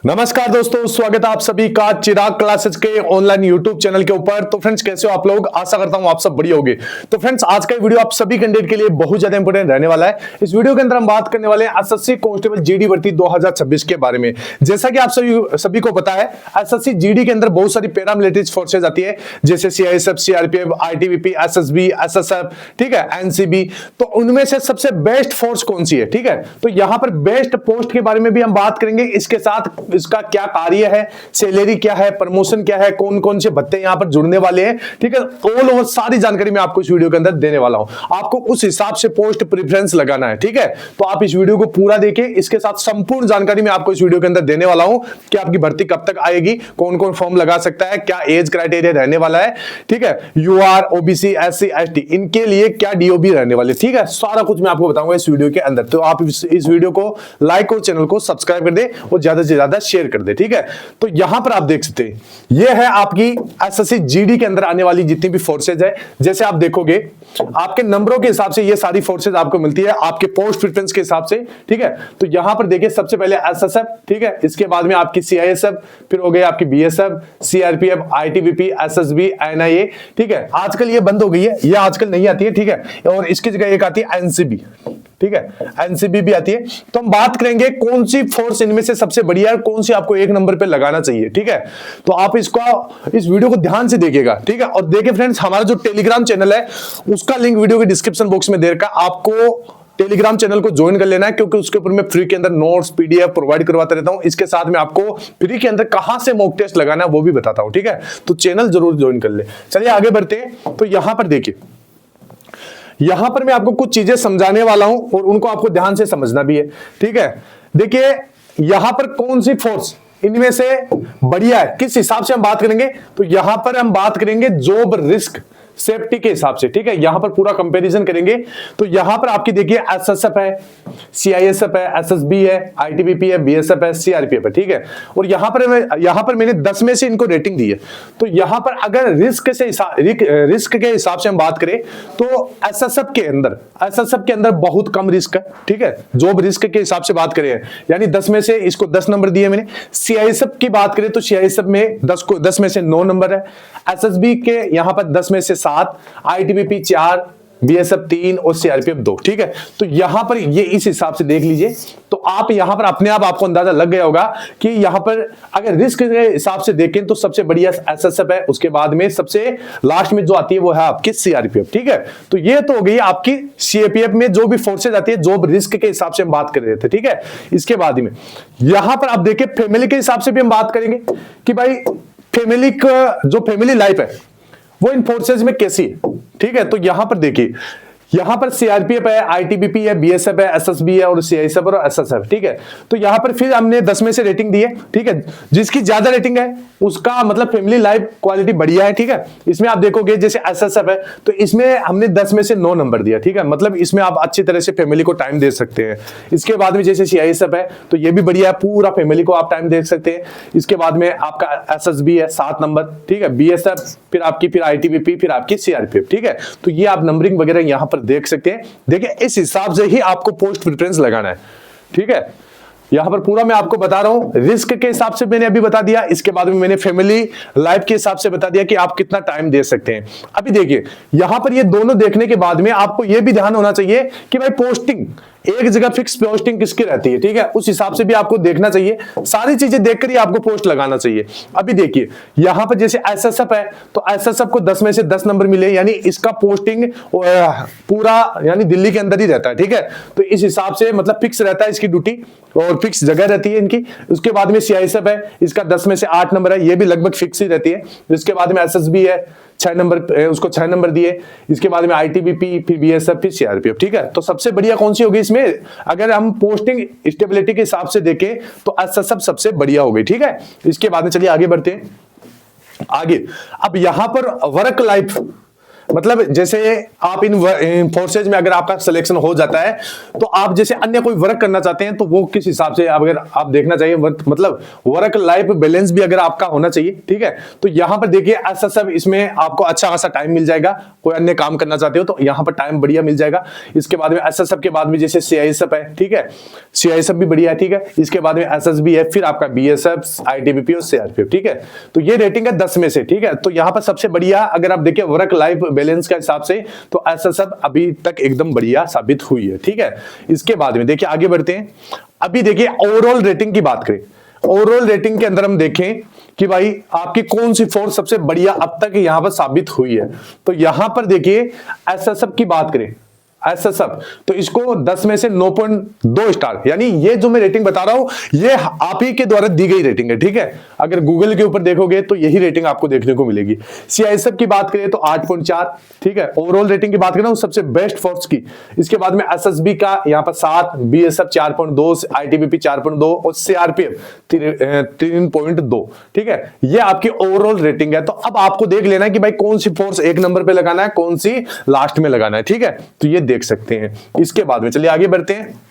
नमस्कार दोस्तों, स्वागत है आप सभी का चिराग क्लासेस के ऑनलाइन यूट्यूब चैनल के ऊपर। तो फ्रेंड्स, कैसे हो आप लोग? आशा करता हूं आप सब बढ़िया होंगे। तो फ्रेंड्स, आज का वीडियो आप सभी कैंडिडेट के लिए बहुत ज्यादा इंपॉर्टेंट रहने वाला है। इस वीडियो के अंदर हम बात करने वाले हैं एसएससी कांस्टेबल जीडी भर्ती 2026 के बारे में। जैसा कि आप सभी को पता है, एसएससी जीडी के अंदर बहुत सारी पैरामिलिट्री फोर्सेज आती है, जैसे CISF, CRPF, ITBP, SSB, SSF, ठीक है, एनसीबी। तो उनमें से सबसे बेस्ट फोर्स कौन सी है? ठीक है, तो यहां पर बेस्ट पोस्ट के बारे में भी हम बात करेंगे। इसके साथ इसका क्या कार्य है, सैलरी क्या है, प्रमोशन क्या है, कौन कौन से भत्ते यहां पर जुड़ने वाले हैं, ठीक है, ऑल ओवर सारी जानकारी मैं आपको इस वीडियो के अंदर देने वाला हूं। आपको उस हिसाब से पोस्ट प्रेफरेंस लगाना है, ठीक है। तो आप इस वीडियो को पूरा देखें, इसके साथ संपूर्ण जानकारी मैं आपको इस वीडियो के अंदर देने वाला हूं कि आपकी भर्ती कब तक आएगी, कौन कौन फॉर्म लगा सकता है, क्या एज क्राइटेरिया रहने वाला है, ठीक है, यूआर, ओबीसी, एससी, एसटी, इनके लिए क्या डीओबी रहने वाले, ठीक है, सारा कुछ मैं आपको बताऊंगा इस वीडियो के अंदर। तो आप इस वीडियो को लाइक और चैनल को सब्सक्राइब कर दे और ज्यादा से ज्यादा शेयर कर दे, ठीक है। तो यहां पर आप देख सकते हैं, यह है आपकी एसएससी जीडी के अंदर आने वाली जितनी भी फोर्सेज है। जैसे आप देखोगे, आपके नंबरों के हिसाब से ये सारी फोर्सेज आपको मिलती है, आपके पोस्ट प्रेफरेंस के हिसाब से, ठीक है। तो यहां पर देखिए, सबसे पहले एसएसएफ, ठीक है, इसके बाद में आपकी सीआईएसएफ, फिर हो गई आपकी BSF, CRPF, ITBP, SSB, NIA, ठीक है। आजकल ये बंद हो गई है, ये आजकल नहीं आती है, ठीक है, और इसकी जगह एक आती है एनसीबी, ठीक है, एनसीबी भी आती है। तो हम बात करेंगे कौन सी फोर्स इनमें से सबसे बढ़िया है, कौन सी आपको एक नंबर पे लगाना चाहिए, ठीक है। तो आप इस वीडियो को ध्यान से देखिएगा, ठीक है। और देखिए फ्रेंड्स, हमारा जो टेलीग्राम चैनल है उसका लिंक वीडियो के डिस्क्रिप्शन बॉक्स में दे रखा है। आपको टेलीग्राम चैनल को ज्वाइन कर लेना है, क्योंकि उसके ऊपर मैं फ्री के अंदर नोट्स, पीडीएफ प्रोवाइड करवाता रहता हूं। इसके साथ में आपको फ्री के अंदर कहां से मॉक टेस्ट लगाना है वो भी बताता हूं, ठीक है। तो चैनल जरूर ज्वाइन कर ले। चलिए आगे बढ़ते हैं। तो यहां पर देखिए, यहां पर मैं आपको कुछ चीजें समझाने वाला हूं और उनको आपको ध्यान से समझना भी है, ठीक है। देखिए, यहां पर कौन सी फोर्स इनमें से बढ़िया है, किस हिसाब से हम बात करेंगे? तो यहां पर हम बात करेंगे जॉब रिस्क सेफ्टी के हिसाब से, ठीक है। यहां पर पूरा कंपैरिजन करेंगे। तो यहां पर आपकी देखिए, एसएसएफ है, सीआईएसएफ है, एसएसबी है, आईटीबीपी है, बीएसएफ है, सीआरपीएफ है, ठीक है। और यहां पर मैंने 10 में से इनको रेटिंग दी है। तो यहां पर अगर रिस्क के हिसाब से हम बात करें, तो एसएसएफ के अंदर बहुत कम रिस्क है, ठीक है। जॉब रिस्क के हिसाब से बात करें, यानी 10 में से इसको 10 नंबर दिए मैंने। सीआईएसएफ की बात करें तो सीआईएसएफ में 10 में से 9 नंबर है। एसएसबी के यहां पर 10 में से 7, आईटीबीपी 4, बीएसएफ 3 और सीआरपीएफ 2, ठीक है। तो यहां पर ये इस हिसाब से देख लीजिए। तो आप यहां पर अपने आप आपको अंदाजा लग गया होगा कि यहां पर अगर रिस्क के हिसाब से देखें तो सबसे बढ़िया एसएसएफ है, उसके बाद में सबसे लास्ट में जो आती है वो है आपकी सीआरपीएफ, ठीक है। तो ये तो हो गई आपकी सीआरपीएफ में जो भी फोर्सेज आती है, जॉब रिस्क के हिसाब से हम बात कर रहे थे, ठीक है। इसके बाद में यहां पर आप देखिए, फैमिली के हिसाब से भी हम बात करेंगे कि भाई फैमिली का जो फैमिली लाइफ है वो इन फोर्सेज में कैसी है, ठीक है। तो यहां पर देखिए, यहां पर सीआरपीएफ है, आईटीबीपी है, बीएसएफ है, एसएसबी है और सीआईएसएफ और एसएसएफ, ठीक है। तो यहां पर फिर हमने 10 में से रेटिंग दी है, ठीक है। जिसकी ज्यादा रेटिंग है उसका मतलब फैमिली लाइफ क्वालिटी बढ़िया है, ठीक है। इसमें आप देखोगे जैसे एसएसएफ है तो इसमें हमने 10 में से 9 नंबर दिया, ठीक है। मतलब इसमें आप अच्छी तरह से फैमिली को टाइम दे सकते हैं। इसके बाद में जैसे सीआईएसएफ है तो ये भी बढ़िया है, पूरा फैमिली को आप टाइम दे सकते हैं। इसके बाद में आपका एसएसबी है 7 नंबर, ठीक है। बीएसएफ, फिर आईटीबीपी, फिर आपकी सीआरपीएफ, ठीक है। तो ये आप नंबरिंग वगैरह यहां पर देख सकते हैं। देखिए, इस हिसाब से ही आपको पोस्ट प्रेफरेंस लगाना है, ठीक है। यहां पर पूरा मैं आपको बता रहा हूं, रिस्क के हिसाब से मैंने अभी बता दिया, इसके बाद में मैंने फैमिली लाइफ के हिसाब से बता दिया कि आप कितना टाइम दे सकते हैं। अभी देखिए, यहां पर ये दोनों देखने के बाद में आपको ये भी ध्यान होना चाहिए कि भाई पोस्टिंग एक जगह फिक्स पोस्टिंग किसकी रहती है, ठीक है। उस हिसाब से भी आपको देखना चाहिए, सारी चीजें देखकर ही आपको पोस्ट लगाना चाहिए। अभी देखिए, यहां पर जैसे एसएसएफ है तो एसएसएफ को 10 में से 10 नंबर मिले, यानी इसका पोस्टिंग पूरा यानी दिल्ली के अंदर ही रहता है, ठीक है। तो इस हिसाब से मतलब फिक्स रहता है इसकी ड्यूटी और फिक्स जगह रहती है इनकी। उसके बाद में सीआईएसएफ है, इसका 10 में से 8 नंबर है, ये भी लगभग फिक्स ही रहती है। इसके बाद में एसएसबी है 6 नंबर, उसको 6 नंबर दिए। इसके बाद में आईटीबीपी, फिर बीएसएफ, फिर सीआरपीएफ, ठीक है। तो सबसे बढ़िया कौन सी होगी इसमें? अगर हम पोस्टिंग स्टेबिलिटी के हिसाब से देखें तो एसएसएफ सबसे बढ़िया हो गई, ठीक है। इसके बाद में चलिए आगे बढ़ते हैं। आगे अब यहां पर वर्क लाइफ मतलब जैसे आप इन फोर्सेज में अगर आपका सिलेक्शन हो जाता है तो आप जैसे अन्य कोई वर्क करना चाहते हैं तो वो किस हिसाब से अगर आप देखना चाहिए, मतलब वर्क लाइफ बैलेंस भी अगर आपका होना चाहिए, ठीक है। तो यहां पर देखिए ऐसा सब इसमें आपको अच्छा खासा टाइम मिल जाएगा। कोई अन्य काम करना चाहते हो तो यहां पर टाइम बढ़िया मिल जाएगा। इसके बाद में एसएसएफ के बाद में जैसे सीआईएसएफ है, ठीक है, सीआईएसएफ भी बढ़िया है, ठीक है। इसके बाद में एसएसबी है, फिर आपका बीएसएफ, आईटीबीपी और सीआरपीएफ, ठीक है। तो ये रेटिंग है 10 में से, ठीक है। तो यहां पर सबसे बढ़िया अगर आप देखिए वर्क लाइफ बैलेंस के हिसाब से तो एसएसएफ अभी तक एकदम बढ़िया साबित हुई है, ठीक है। इसके बाद में देखिए आगे बढ़ते हैं। अभी देखिए ओवरऑल रेटिंग की बात करें, ओवरऑल रेटिंग के अंदर हम देखें कि भाई आपकी कौन सी फोर्स सबसे बढ़िया अब तक यहां पर साबित हुई है। तो यहां पर देखिए एसएसएफ की बात करें, एसएसएफ तो इसको 10 में से 9.2 स्टार, यानी ये जो मैं रेटिंग बता रहा हूं ये आप ही के द्वारा दी गई रेटिंग है, ठीक है। अगर गूगल के ऊपर देखोगे तो यही रेटिंग आपको देखने को मिलेगी। सीआईएसएफ की बात करें तो 8.4, ठीक है। ओवरऑल रेटिंग की बात करें सबसे बेस्ट फोर्स की। इसके बाद में एसएसबी का यहां पर 7, बीएसएफ 4.2, आईटीबीपी 4.2 और सीआरपीएफ 3.2, ठीक है। ये आपकी ओवरऑल रेटिंग है। तो अब आपको देख लेना है कि भाई कौन सी फोर्स एक नंबर पे लगाना है, कौन सी लास्ट में लगाना है, ठीक है। तो ये देख सकते हैं। इसके बाद में चलिए आगे बढ़ते हैं।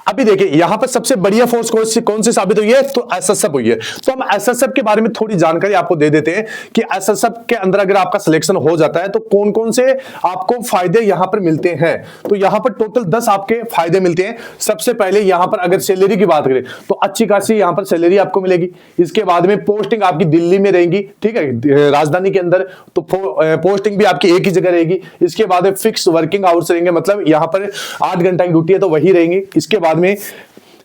अभी देखिए यहां पर सबसे बढ़िया फोर्स कौन सी साबित हुई है, तो एसएसएफ हुई है। तो हम एसएसएफ के बारे में थोड़ी जानकारी आपको दे देते हैं कि एसएसएफ के अंदर अगर आपका सिलेक्शन हो जाता है तो कौन कौन से आपको फायदे यहां पर मिलते हैं। तो यहां पर टोटल 10 आपके फायदे मिलते हैं। सबसे पहले यहां पर अगर सैलरी की बात करें तो अच्छी खासी यहां पर सैलरी आपको मिलेगी। इसके बाद में पोस्टिंग आपकी दिल्ली में रहेगी, ठीक है, राजधानी के अंदर, तो पोस्टिंग भी आपकी एक ही जगह रहेगी। इसके बाद में फिक्स वर्किंग आवर्स रहेंगे, मतलब यहां पर 8 घंटा की ड्यूटी है तो वही रहेंगी। इसके बाद में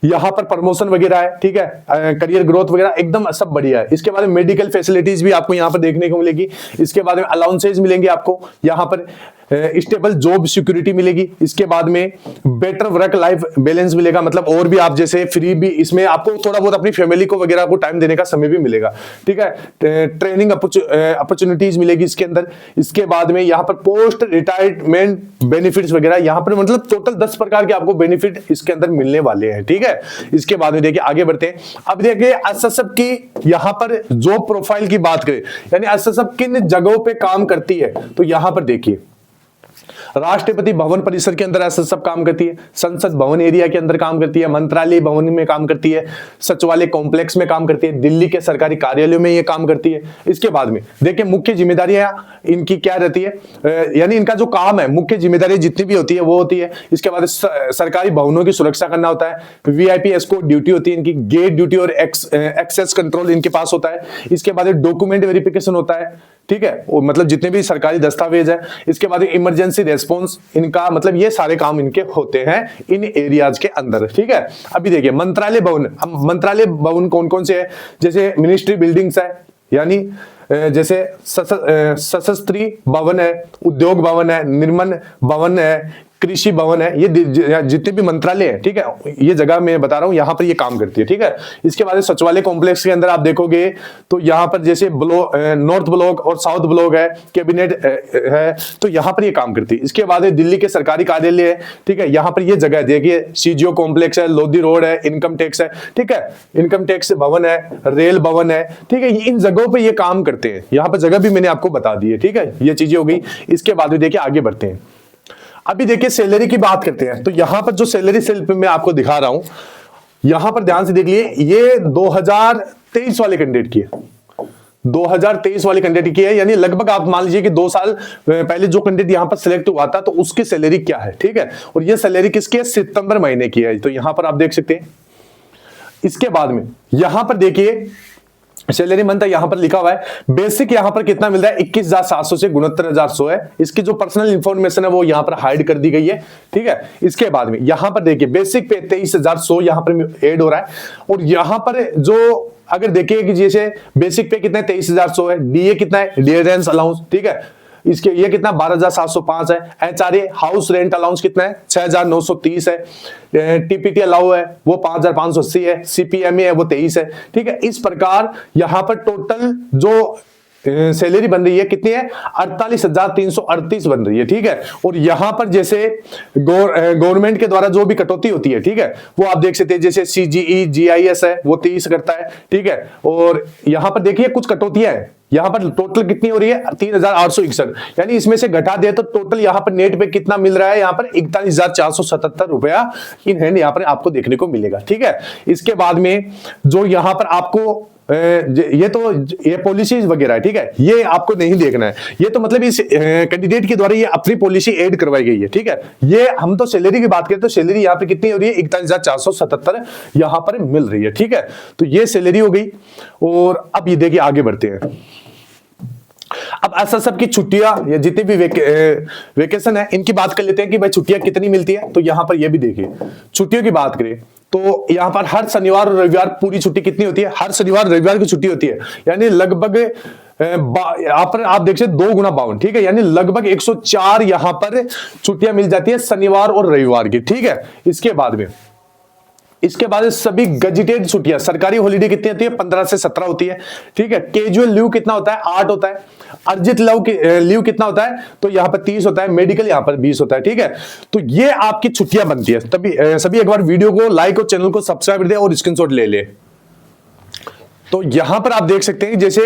यहां पर प्रमोशन वगैरह है, ठीक है, करियर ग्रोथ वगैरह एकदम सब बढ़िया है। इसके बाद में मेडिकल फैसिलिटीज भी आपको यहां पर देखने को मिलेगी। इसके बाद में अलाउंसेज मिलेंगे आपको, यहां पर स्टेबल जॉब सिक्योरिटी मिलेगी। इसके बाद में बेटर वर्क लाइफ बैलेंस मिलेगा, मतलब और भी आप जैसे फ्री भी इसमें आपको थोड़ा बहुत अपनी फैमिली को वगैरह को टाइम देने का समय भी मिलेगा, ठीक है। ट्रेनिंग अपॉर्चुनिटीज मिलेगी इसके अंदर। इसके बाद में यहाँ पर पोस्ट रिटायरमेंट बेनिफिट्स वगैरह, यहाँ पर मतलब टोटल 10 प्रकार के आपको बेनिफिट इसके अंदर मिलने वाले हैं, ठीक है। इसके बाद में देखिए आगे बढ़ते हैं। अब देखिए एसएसएफ की यहाँ पर जॉब प्रोफाइल की बात करें, यानी एसएसएफ किन जगहों पे काम करती है, तो यहां पर देखिए राष्ट्रपति भवन परिसर के अंदर एसएसएफ काम करती है, संसद भवन एरिया के अंदर काम करती है, मंत्रालय भवन में काम करती है, सचिवालय कॉम्प्लेक्स में काम करती है, दिल्ली के सरकारी कार्यालयों में ये काम करती है। इसके बाद में देखिए मुख्य जिम्मेदारियां इनकी क्या रहती है, यानी इनका जो काम है, मुख्य जिम्मेदारी जितनी भी होती है वो होती है। इसके बाद सरकारी भवनों की सुरक्षा करना होता है, वीआईपी एस्कॉर्ट ड्यूटी होती है इनकी, गेट ड्यूटी और एक्सेस कंट्रोल इनके पास होता है। इसके बाद डॉक्यूमेंट वेरिफिकेशन होता है, ठीक है, मतलब जितने भी सरकारी दस्तावेज है। इसके बाद इमरजेंसी रेस्पॉन्स इनका, मतलब ये सारे काम इनके होते हैं इन एरियाज के अंदर, ठीक है। अभी देखिए मंत्रालय भवन, मंत्रालय भवन कौन कौन से है, जैसे मिनिस्ट्री बिल्डिंग्स है, यानी जैसे सशस्त्री भवन है, उद्योग भवन है, निर्माण भवन है, कृषि भवन है, ये जितने भी मंत्रालय है, ठीक है, ये जगह मैं बता रहा हूं यहां पर ये काम करती है, ठीक है। इसके बाद सचिवालय कॉम्प्लेक्स के अंदर आप देखोगे तो यहां पर जैसे नॉर्थ ब्लॉक और साउथ ब्लॉक है, कैबिनेट है, तो यहां पर ये काम करती है। इसके बाद दिल्ली के सरकारी कार्यालय है, ठीक है, यहां पर ये जगह देखिए सीजीओ कॉम्प्लेक्स है, लोधी रोड है, इनकम टैक्स है, ठीक है, इनकम टैक्स भवन है, रेल भवन है, ठीक है, इन जगहों पर ये काम करते हैं। यहां पर जगह भी मैंने आपको बता दी है, ठीक है, ये चीजें हो गई। इसके बाद देखिए आगे बढ़ते हैं। अभी देखिए सैलरी की बात करते हैं, तो यहां पर जो सैलरी स्लिप मैं आपको दिखा रहा हूं, यहां पर ध्यान से देख लिए, ये 2023 वाले कैंडिडेट की है, 2023 वाले कैंडिडेट की है, यानी लगभग आप मान लीजिए कि 2 साल पहले जो कैंडिडेट यहां पर सिलेक्ट हुआ था तो उसकी सैलरी क्या है, ठीक है। और ये सैलरी किसकी है, सितंबर महीने की है, तो यहां पर आप देख सकते हैं। इसके बाद में यहां पर देखिए सैलरी मंथ यहां पर लिखा हुआ है, बेसिक यहां पर कितना मिल रहा है, 21,700 से 69,100 है। इसकी जो पर्सनल इंफॉर्मेशन है वो यहां पर हाइड कर दी गई है, ठीक है। इसके बाद में यहां पर देखिए बेसिक पे 23,100 यहां पर ऐड हो रहा है। और यहां पर जो अगर देखिए कि जैसे बेसिक पे कितना है, 23,100 है, डीए कितना है, डियरेंस अलाउंस, ठीक है, इसके ये कितना 12,705 है। एचआरए हाउस रेंट अलाउंस कितना है, 6,930 है। टीपीटी अलाउ है वो 5,580 है। सीपीएमए है वो 23 है, ठीक है। इस प्रकार यहां पर टोटल जो सैलरी बन रही है कितनी है, 48,338 बन रही है, ठीक है। और यहां पर जैसे गवर्नमेंट के द्वारा जो भी कटौती होती है, ठीक है, वो आप देख सकते हैं, जैसे सीजीई जीआईएस है वो 30 करता है, ठीक है। और यहां पर देखिए कुछ कटौतियां है, यहाँ पर टोटल कितनी हो रही है 3861, यानी इसमें से घटा दे तो टोटल यहाँ पर नेट पे कितना मिल रहा है, यहाँ पर 41,477 रुपया इन हैंड यहाँ पर आपको देखने को मिलेगा। ठीक है, इसके बाद में जो यहाँ पर आपको ये तो ये पॉलिसीज वगैरह है, ठीक है, ये आपको नहीं देखना है। ये तो मतलब इस कैंडिडेट के द्वारा ये अपनी पॉलिसी ऐड करवाई गई है। ठीक है, ये हम तो सैलरी की बात करें तो सैलरी यहाँ पे कितनी हो रही है 41,477 यहाँ पर मिल रही है। ठीक है, तो ये सैलरी हो गई। और अब ये देखिए आगे बढ़ते हैं। अब ऐसा सब की छुट्टियां या जितनी भी वेकेशन है इनकी बात कर लेते हैं कि भाई छुट्टियां कितनी मिलती है। तो यहां पर ये भी देखिए, छुट्टियों की बात करें तो यहां पर हर शनिवार और रविवार पूरी छुट्टी कितनी होती है, हर शनिवार रविवार की छुट्टी होती है, यानी लगभग यहाँ पर आप देख सकते 2 गुना 52। ठीक है, यानी लगभग 104 यहां पर छुट्टियां मिल जाती है शनिवार और रविवार की। ठीक है, इसके बाद सभी गजेटेड छुट्टियां सरकारी हॉलीडे कितनी होती है 15 से 17 होती है। ठीक है, कैजुअल लीव कितना होता है 8 होता है। अर्जित लीव कितना होता है तो यहां पर 30 होता है। मेडिकल यहां पर 20 होता है। ठीक है, तो ये आपकी छुट्टियां बनती है। तभी सभी एक बार वीडियो को लाइक और चैनल को सब्सक्राइब कर दे और स्क्रीनशॉट ले ले। तो यहां पर आप देख सकते हैं, जैसे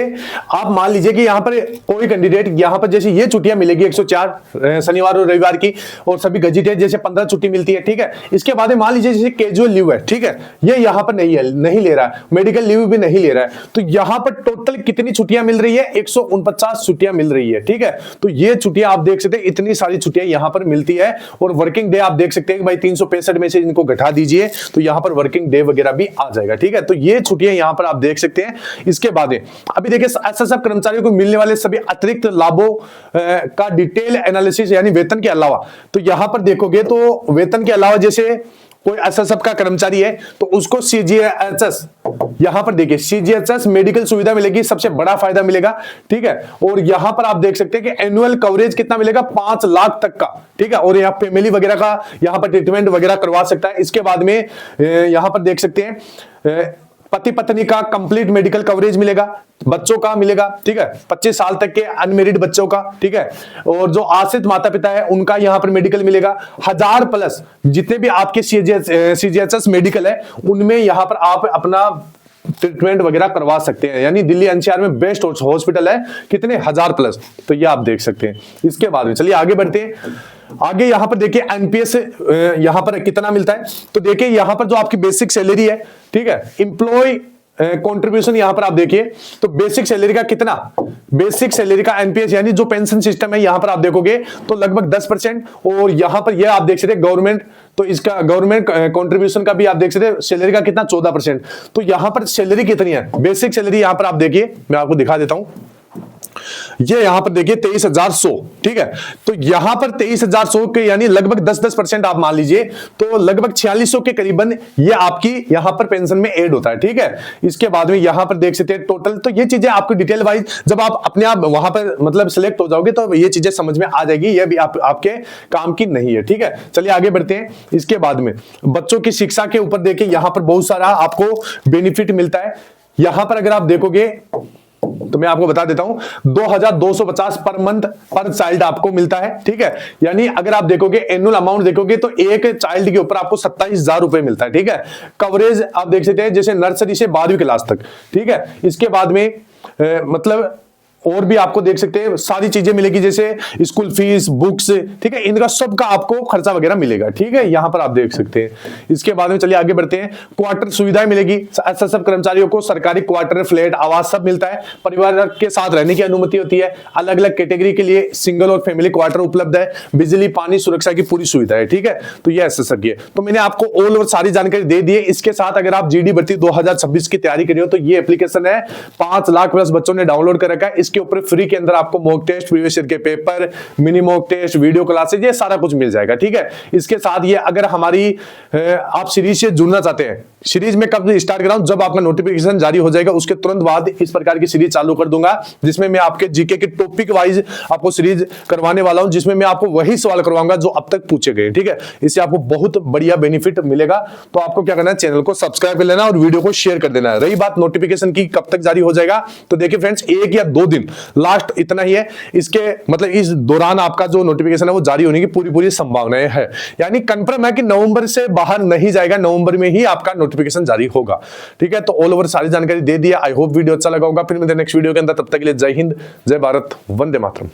आप मान लीजिए कि यहां पर कोई कैंडिडेट यहां पर जैसे ये छुट्टियां मिलेगी 104 शनिवार और रविवार की, और सभी गजेटेड जैसे 15 छुट्टी मिलती है। ठीक है, इसके बाद मान लीजिए जैसे कैजुअल लीव है, ठीक है, ये यहां पर नहीं ले रहा है, मेडिकल लीव भी नहीं ले रहा है, तो यहां पर टोटल कितनी छुट्टियां मिल रही है 149 छुट्टियां मिल रही है। ठीक है, तो ये छुट्टियां आप देख सकते हैं, इतनी सारी छुट्टियां यहां पर मिलती है। और वर्किंग डे आप देख सकते हैं कि भाई 365 में से इनको घटा दीजिए तो यहां पर वर्किंग डे वगैरह भी आ जाएगा। ठीक है, तो ये छुट्टियां यहां पर आप देख सकते हैं। इसके बाद अभी देखिए ऐसा सब कर्मचारियों को मिलने वाले सभी अतिरिक्त लाभों का डिटेल एनालिसिस, यानी वेतन के अलावा, तो यहां पर देखोगे तो वेतन के अलावा जैसे कोई ऐसा सबका कर्मचारी है तो उसको सीजीएचएस, यहां पर देखिए सीजीएचएस मेडिकल सुविधा मिलेगी, सबसे बड़ा फायदा मिलेगा। ठीक है, और यहां पर आप देख सकते हैं कि एनुअल कवरेज कितना मिलेगा 5 लाख तक का। ठीक है, और यहां फैमिली वगैरह का यहां पर ट्रीटमेंट वगैरह करवा सकता है। इसके बाद में यहां पर देख सकते हैं पति पत्नी का कंप्लीट मेडिकल कवरेज मिलेगा, बच्चों का मिलेगा। ठीक है, 25 साल तक के अनमेरिड बच्चों का। ठीक है, और जो आश्रित माता पिता है उनका यहां पर मेडिकल मिलेगा। 1000 प्लस जितने भी आपके सीजीएचएस मेडिकल है उनमें यहां पर आप अपना ट्रीटमेंट वगैरह करवा सकते हैं, यानी दिल्ली एनसीआर में बेस्ट हॉस्पिटल है, कितने 1000 प्लस, तो ये आप देख सकते हैं। इसके बाद में चलिए आगे बढ़ते हैं। आगे यहां पर देखिए एनपीएस यहां पर कितना मिलता है, तो देखिए यहां पर जो आपकी बेसिक सैलरी है, ठीक है, इंप्लॉय कंट्रीब्यूशन यहां पर आप देखिए तो बेसिक सैलरी का कितना, बेसिक सैलरी का एनपीएस यानी जो पेंशन सिस्टम है यहां पर आप देखोगे तो लगभग 10%। और यहां पर यह आप देख सकते हैं गवर्नमेंट, तो इसका गवर्नमेंट कंट्रीब्यूशन का भी आप देख सकते हैं सैलरी का कितना 14%। तो यहां पर सैलरी कितनी है, बेसिक सैलरी यहां पर आप देखिए, मैं आपको दिखा देता हूं, ये यहां पर देखिए 23,100। ठीक है, तो यहां पर 23,100 के यानी लगभग 10% आप मान लीजिए तो लगभग 4600 के करीबन ये आपकी यहां पर पेंशन में ऐड होता है। ठीक है, इसके बाद में यहां पर देख सकते हैं टोटल, तो ये चीजें आपको डिटेल वाइज जब आप अपने आप वहां पर मतलब सिलेक्ट हो जाओगे तो ये चीजें समझ में आ जाएगी, ये भी आपके काम की नहीं है। ठीक है, चलिए आगे बढ़ते हैं। इसके बाद में बच्चों की शिक्षा के ऊपर देखिए यहां पर बहुत सारा आपको बेनिफिट मिलता है। यहां पर अगर आप देखोगे तो मैं आपको बता देता हूं 2250 पर मंथ पर चाइल्ड आपको मिलता है। ठीक है, यानी अगर आप देखोगे एनुअल अमाउंट देखोगे तो एक चाइल्ड के ऊपर आपको 27,000 रुपए मिलता है। ठीक है, कवरेज आप देख सकते हैं जैसे नर्सरी से 12वीं क्लास तक। ठीक है, इसके बाद में मतलब और भी आपको देख सकते हैं सारी चीजें मिलेगी जैसे स्कूल फीस, बुक्स। ठीक है, इनका सबका आपको खर्चा वगैरह मिलेगा। ठीक है, यहां पर आप देख सकते हैं। इसके बाद में चलिए आगे बढ़ते हैं। क्वार्टर सुविधाएं मिलेगी, ऐसा सब कर्मचारियों को सरकारी क्वार्टर, फ्लैट, आवास सब मिलता है। परिवार के साथ रहने की अनुमति होती है। अलग अलग कैटेगरी के लिए सिंगल और फैमिली क्वार्टर उपलब्ध है। बिजली, पानी, सुरक्षा की पूरी सुविधा है। ठीक है, तो ये ऐसा सब है। तो मैंने आपको ऑल ओवर सारी जानकारी दे दी है। इसके साथ अगर आप जीडी भर्ती 2026 की तैयारी कर रहे हो तो ये एप्लीकेशन है, 5 लाख प्लस बच्चों ने डाउनलोड कर रखा है। इसके ऊपर फ्री के अंदर आपको मॉक टेस्ट, प्रीवियस ईयर के paper, mini mock test, video classes, ये सारा कुछ मिल जाएगा। ठीक है, इसके साथ ये अगर हमारी आप सीरीज से जुड़ना चाहते हैं, सीरीज में कब स्टार्ट कर रहा हूं, जब आपका नोटिफिकेशन जारी हो जाएगा उसके तुरंत बाद इस प्रकार की सीरीज चालू कर दूंगा जिसमें मैं आपके जीके के टॉपिक वाइज आपको सीरीज करवाने वाला हूं, जिसमें मैं आपको वही सवाल करवाऊंगा जो अब तक पूछे गए। ठीक है, इससे आपको बहुत बढ़िया बेनिफिट मिलेगा। तो आपको क्या करना है, चैनल को सब्सक्राइब कर लेना और वीडियो को शेयर कर देना है। रही बात नोटिफिकेशन की कब तक जारी हो जाएगा, तो देखिए फ्रेंड्स 1 या 2 दिन लास्ट इतना ही है। इसके मतलब इस दौरान आपका जो नोटिफिकेशन है वो जारी होने की पूरी संभावनाएं है, यानी कंफर्म है कि नवंबर से बाहर नहीं जाएगा, नवंबर में ही आपका नोटिफिकेशन जारी होगा। ठीक है, तो ऑल ओवर सारी जानकारी दे दिया। आई होप वीडियो अच्छा लगा होगा। फिर मिलते हैं नेक्स्ट वीडियो के अंदर, तब तक के लिए जय हिंद, जय भारत, वंदे मातरम।